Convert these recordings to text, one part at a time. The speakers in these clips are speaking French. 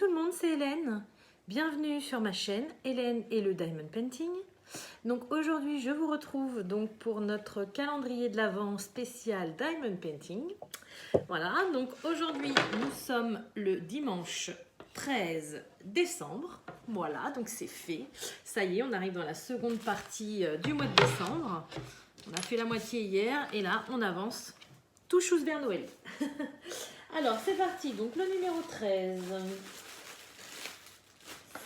tout le monde, c'est Hélène. Bienvenue sur ma chaîne Hélène et le Diamond Painting. Donc aujourd'hui, je vous retrouve donc pour notre calendrier de l'Avent spécial Diamond Painting. Voilà, donc aujourd'hui, nous sommes le dimanche 13 décembre. Voilà, donc c'est fait. Ça y est, on arrive dans la seconde partie du mois de décembre. On a fait la moitié hier et là, on avance tout chousse vers Noël. Alors, c'est parti. Donc, le numéro 13.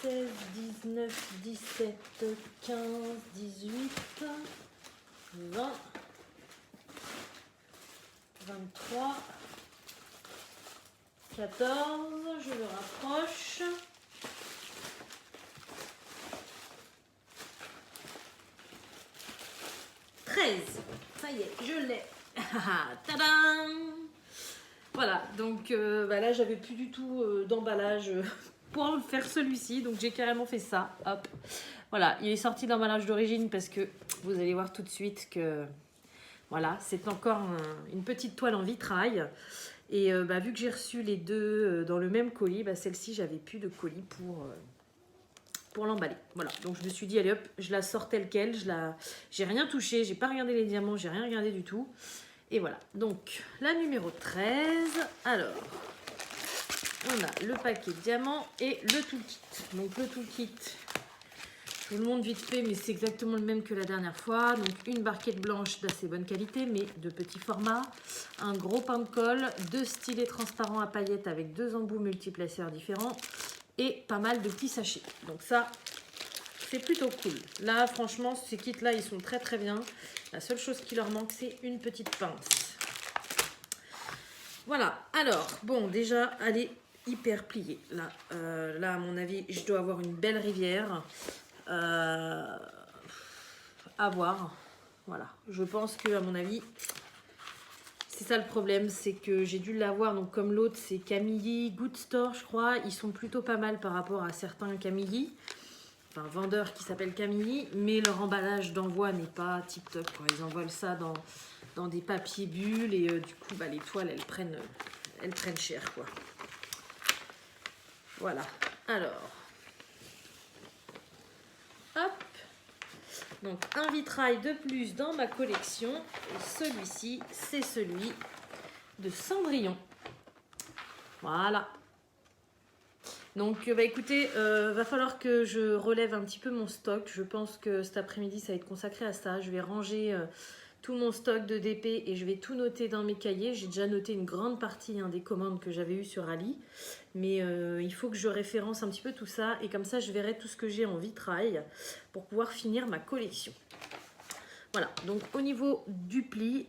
16, 19, 17, 15, 18, 20, 23, 14, je le rapproche. 13. Ça y est, je l'ai. Tadam! Voilà, donc là, j'avais plus du tout d'emballage pour faire celui-ci, donc j'ai carrément fait ça. Hop, voilà, il est sorti d'emballage d'origine parce que vous allez voir tout de suite que voilà, c'est encore une petite toile en vitrail. Et vu que j'ai reçu les deux dans le même colis, celle-ci, j'avais plus de colis pour l'emballer. Voilà, donc je me suis dit, allez hop, je la sors telle quelle, j'ai rien touché, j'ai pas regardé les diamants, j'ai rien regardé du tout. Et voilà, donc la numéro 13, alors, on a le paquet de diamants et le toolkit. Donc le toolkit, je vous le montre vite fait, mais c'est exactement le même que la dernière fois. Donc une barquette blanche d'assez bonne qualité, mais de petit format, un gros pain de colle, deux stylets transparents à paillettes avec deux embouts multiplaceurs différents et pas mal de petits sachets. Donc ça, c'est plutôt cool. Là, franchement, ces kits-là, ils sont très très bien. La seule chose qui leur manque, c'est une petite pince. Voilà. Alors, bon, déjà, elle est hyper pliée. Là, à mon avis, je dois avoir une belle rivière. À voir. Voilà. Je pense que, à mon avis, c'est ça le problème. C'est que j'ai dû l'avoir. Donc, comme l'autre, c'est Camilly Good Store, je crois. Ils sont plutôt pas mal par rapport à certains Camilly. Enfin, vendeurs qui s'appellent Camilly, mais leur emballage d'envoi n'est pas tip top. Ils envoient ça dans des papiers bulles et du coup, les toiles, elles prennent cher, quoi. Voilà. Alors, hop. Donc, un vitrail de plus dans ma collection. Et celui-ci, c'est celui de Cendrillon. Voilà. Donc, écoutez, va falloir que je relève un petit peu mon stock. Je pense que cet après-midi, ça va être consacré à ça. Je vais ranger tout mon stock de DP et je vais tout noter dans mes cahiers. J'ai déjà noté une grande partie des commandes que j'avais eues sur Ali. Mais il faut que je référence un petit peu tout ça. Et comme ça, je verrai tout ce que j'ai en vitrail pour pouvoir finir ma collection. Voilà, donc au niveau du pli,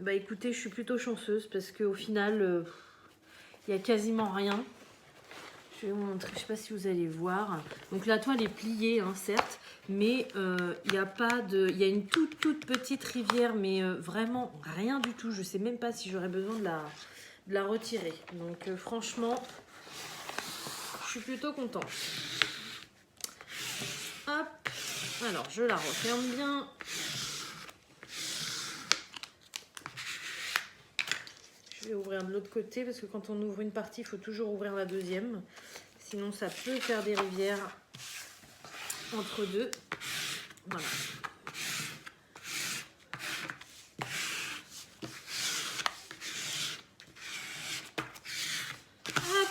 écoutez, je suis plutôt chanceuse parce qu'au final, il n'y a quasiment rien. Je vais vous montrer, je ne sais pas si vous allez voir. Donc la toile est pliée, certes, mais il y a une toute petite rivière, mais vraiment rien du tout. Je ne sais même pas si j'aurais besoin de la retirer. Donc franchement, je suis plutôt contente. Hop, alors je la referme bien. Je vais ouvrir de l'autre côté parce que quand on ouvre une partie, il faut toujours ouvrir la deuxième. Sinon, ça peut faire des rivières entre deux. Voilà. Hop.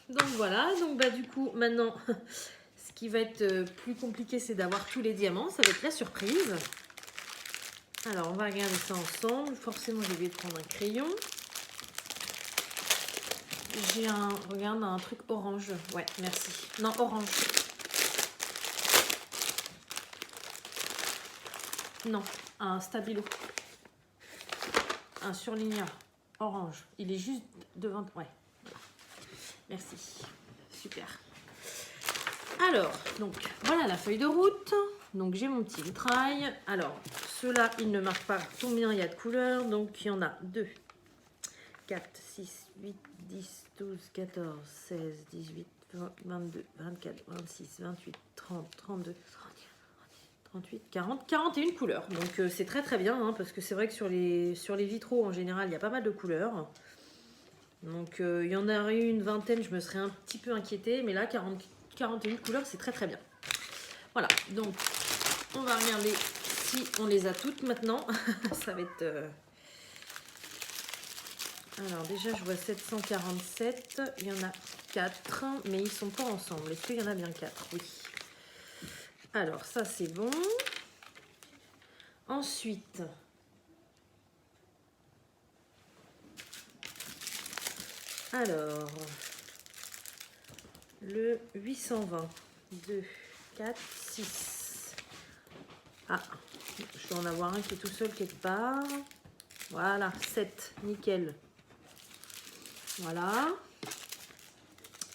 Donc voilà. Donc du coup, maintenant, ce qui va être plus compliqué, c'est d'avoir tous les diamants. Ça va être la surprise. Alors, on va regarder ça ensemble. Forcément, j'ai oublié de prendre un crayon. J'ai regarde, un truc orange. Ouais, merci. Non, orange. Non, un stabilo. Un surligneur orange. Il est juste devant. Ouais. Merci. Super. Alors, donc, voilà la feuille de route. Donc, j'ai mon petit vitrail. Alors, ceux-là, ils ne marquent pas combien il y a de couleurs. Donc, il y en a 2, 4, 6, 8, 10, 12, 14, 16, 18, 20, 22, 24, 26, 28, 30, 32, 38, 40, 41 couleurs. Donc c'est très très bien parce que c'est vrai que sur les vitraux en général, il y a pas mal de couleurs. Donc il y en aurait eu une vingtaine, je me serais un petit peu inquiétée, mais là 41 couleurs, c'est très très bien. Voilà, donc on va regarder si on les a toutes maintenant. Ça va être... Alors déjà, je vois 747, il y en a 4, mais ils sont pas ensemble. Est-ce qu'il y en a bien 4? Oui. Alors ça, c'est bon. Ensuite... Alors, le 820, 2, 4, 6. Ah, je dois en avoir un qui est tout seul quelque part. Voilà, 7, nickel. Voilà.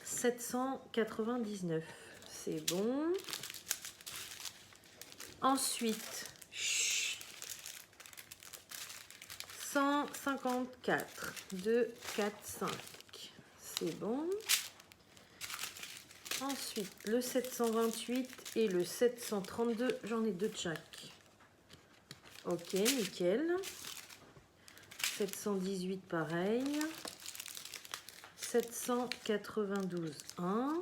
799, c'est bon. Ensuite, 154, 2, 4, 5. C'est bon. Ensuite, le 728 et le 732, j'en ai 2 de chaque. Ok, nickel. 718, pareil. 792, 1.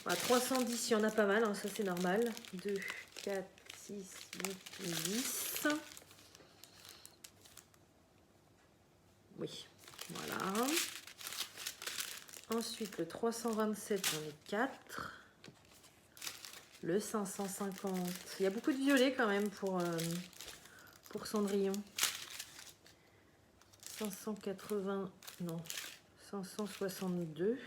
Voilà, 310, il y en a pas mal, hein, ça c'est normal. 2, 4, 6, 8, 10. Oui, voilà. Ensuite, le 327, j'en ai 4. Le 550. Il y a beaucoup de violet quand même pour Cendrillon. 580, non, 562.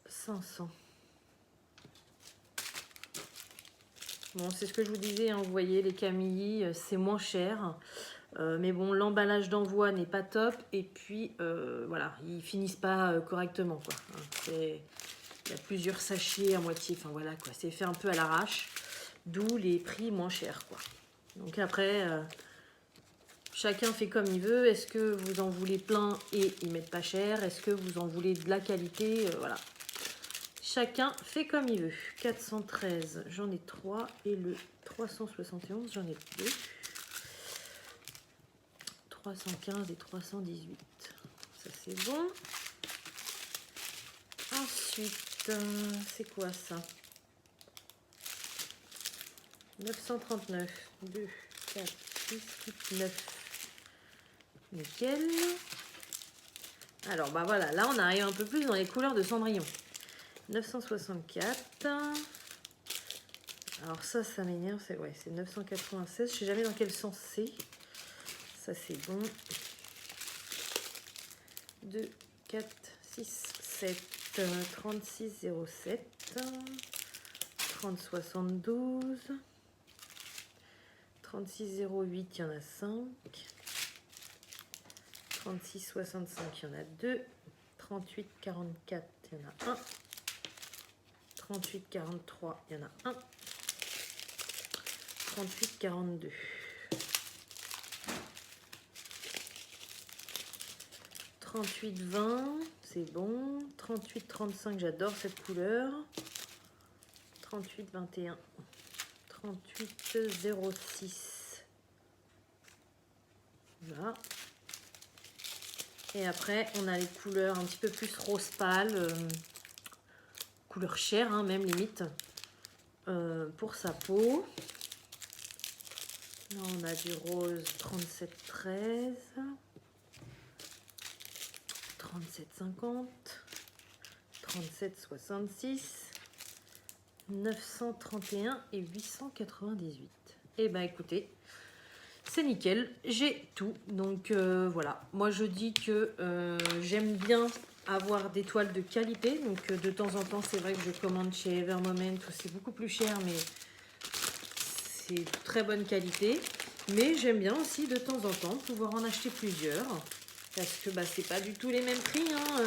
500. Bon, c'est ce que je vous disais, hein, vous voyez, les camillis, c'est moins cher. Mais bon, l'emballage d'envoi n'est pas top. Et puis, voilà, ils finissent pas correctement, quoi. Hein, il y a plusieurs sachets à moitié. Enfin, voilà, quoi. C'est fait un peu à l'arrache. D'où les prix moins chers, quoi. Donc après, chacun fait comme il veut. Est-ce que vous en voulez plein et ils mettent pas cher? Est-ce que vous en voulez de la qualité? Voilà. Chacun fait comme il veut. 413, j'en ai 3. Et le 371, j'en ai 2. 315 et 318. Ça, c'est bon. Ensuite, c'est quoi ça? 939. 2, 4, 6, 8, 9. Nickel. Alors, bah voilà, là, on arrive un peu plus dans les couleurs de Cendrillon. 964. Alors ça m'énerve, c'est ouais, c'est 996. Je sais jamais dans quel sens c'est. Ça c'est bon. 2, 4, 6, 7, 36, 07, 30, 72, 36, 08, il y en a 5. 36, 65, il y en a 2. 38, 44, il y en a 1. 38, 43, il y en a 1. 38, 42. 38, 20, c'est bon. 38, 35, j'adore cette couleur. 38, 21. 38, 06. Voilà. Et après, on a les couleurs un petit peu plus rose pâle. Couleur chair, hein, même limite. Pour sa peau. Là, on a du rose 37, 13. 37, 50. 37, 66. 931 et 898. Et ben écoutez, c'est nickel, j'ai tout. Donc voilà, moi je dis que j'aime bien avoir des toiles de qualité. Donc de temps en temps, c'est vrai que je commande chez Evermoment où c'est beaucoup plus cher, mais c'est de très bonne qualité. Mais j'aime bien aussi de temps en temps pouvoir en acheter plusieurs. Parce que bah, c'est pas du tout les mêmes prix. Hein.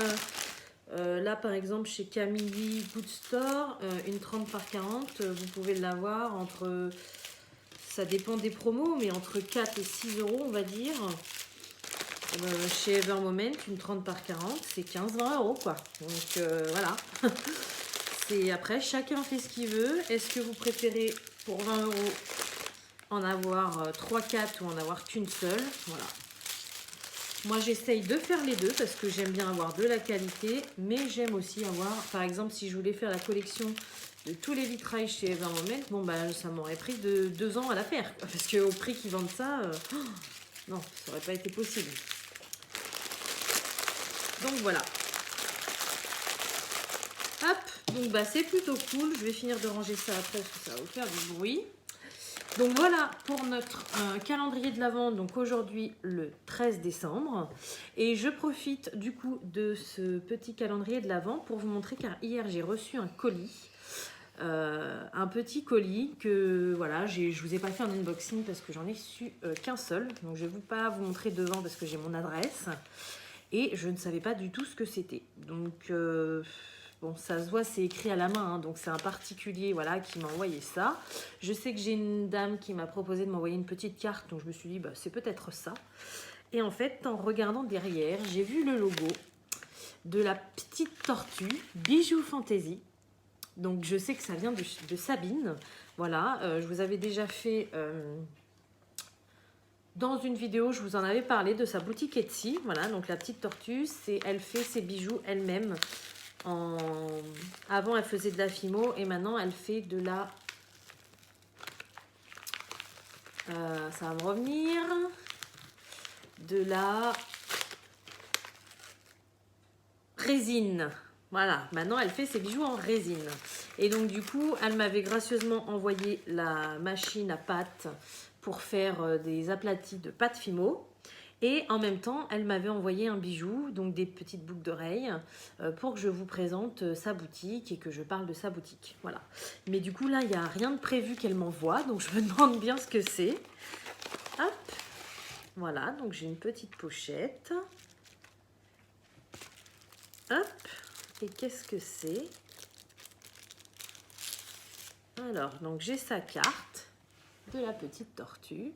Là par exemple chez Camilly Good Store, une 30 par 40, vous pouvez l'avoir entre, ça dépend des promos, mais entre 4 et 6 euros on va dire. Chez Evermoment, une 30 par 40, c'est 15-20 euros quoi. Donc voilà. C'est après, chacun fait ce qu'il veut. Est-ce que vous préférez pour 20 euros en avoir 3-4 ou en avoir qu'une seule? Voilà. Moi, j'essaye de faire les deux parce que j'aime bien avoir de la qualité, mais j'aime aussi avoir, par exemple, si je voulais faire la collection de tous les vitrails chez Ever Moment, bon, bah, ça m'aurait pris 2 ans à la faire. Parce qu'au prix qu'ils vendent ça, non, ça n'aurait pas été possible. Donc, voilà. Hop, donc bah, c'est plutôt cool. Je vais finir de ranger ça après parce que ça va vous faire du bruit. Donc voilà pour notre calendrier de l'Avent, donc aujourd'hui le 13 décembre. Et je profite du coup de ce petit calendrier de l'Avent pour vous montrer car hier j'ai reçu un colis. Un petit colis que voilà, je vous ai pas fait un unboxing parce que j'en ai su qu'un seul. Donc je vais pas vous montrer devant parce que j'ai mon adresse. Et je ne savais pas du tout ce que c'était. Donc... bon, ça se voit, c'est écrit à la main, hein, donc c'est un particulier voilà, qui m'a envoyé ça. Je sais que j'ai une dame qui m'a proposé de m'envoyer une petite carte, donc je me suis dit, bah, c'est peut-être ça. Et en fait, en regardant derrière, j'ai vu le logo de la petite tortue, Bijoux Fantaisie. Donc je sais que ça vient de Sabine. Voilà, je vous avais déjà fait... dans une vidéo, je vous en avais parlé de sa boutique Etsy. Voilà, donc la petite tortue, elle fait ses bijoux elle-même. Avant elle faisait de la fimo et maintenant elle fait de la ça va me revenir, de la résine. Voilà, maintenant elle fait ses bijoux en résine. Et donc du coup elle m'avait gracieusement envoyé la machine à pâte pour faire des aplatis de pâte fimo. Et en même temps, elle m'avait envoyé un bijou, donc des petites boucles d'oreilles, pour que je vous présente sa boutique et que je parle de sa boutique. Voilà. Mais du coup, là, il n'y a rien de prévu qu'elle m'envoie, donc je me demande bien ce que c'est. Hop. Voilà, donc j'ai une petite pochette. Hop. Et qu'est-ce que c'est? Alors, donc j'ai sa carte de la petite tortue.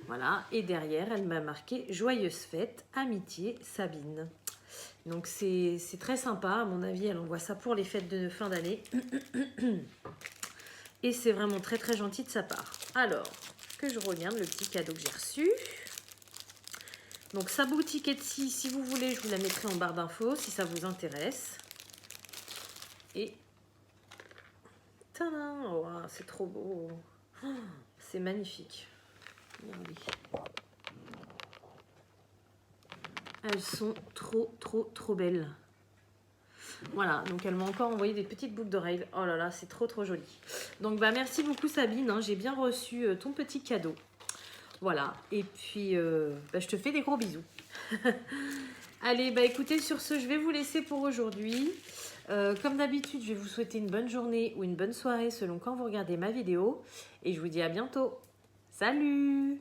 Voilà, et derrière, elle m'a marqué « Joyeuse fête, amitié, Sabine ». Donc, c'est très sympa. À mon avis, elle envoie ça pour les fêtes de fin d'année. Et c'est vraiment très, très gentil de sa part. Alors, que je regarde le petit cadeau que j'ai reçu. Donc, sa boutique Etsy, si vous voulez, je vous la mettrai en barre d'infos si ça vous intéresse. Et... tadam, oh, c'est trop beau. Oh, c'est magnifique. Regardez. Elles sont trop, trop, trop belles. Voilà, donc elle m'a encore envoyé des petites boucles d'oreilles. Oh là là, c'est trop, trop joli. Donc, bah, merci beaucoup Sabine, hein, j'ai bien reçu ton petit cadeau. Voilà, et puis, bah, je te fais des gros bisous. Allez, bah écoutez, sur ce, je vais vous laisser pour aujourd'hui. Comme d'habitude, je vais vous souhaiter une bonne journée ou une bonne soirée selon quand vous regardez ma vidéo. Et je vous dis à bientôt. Salut!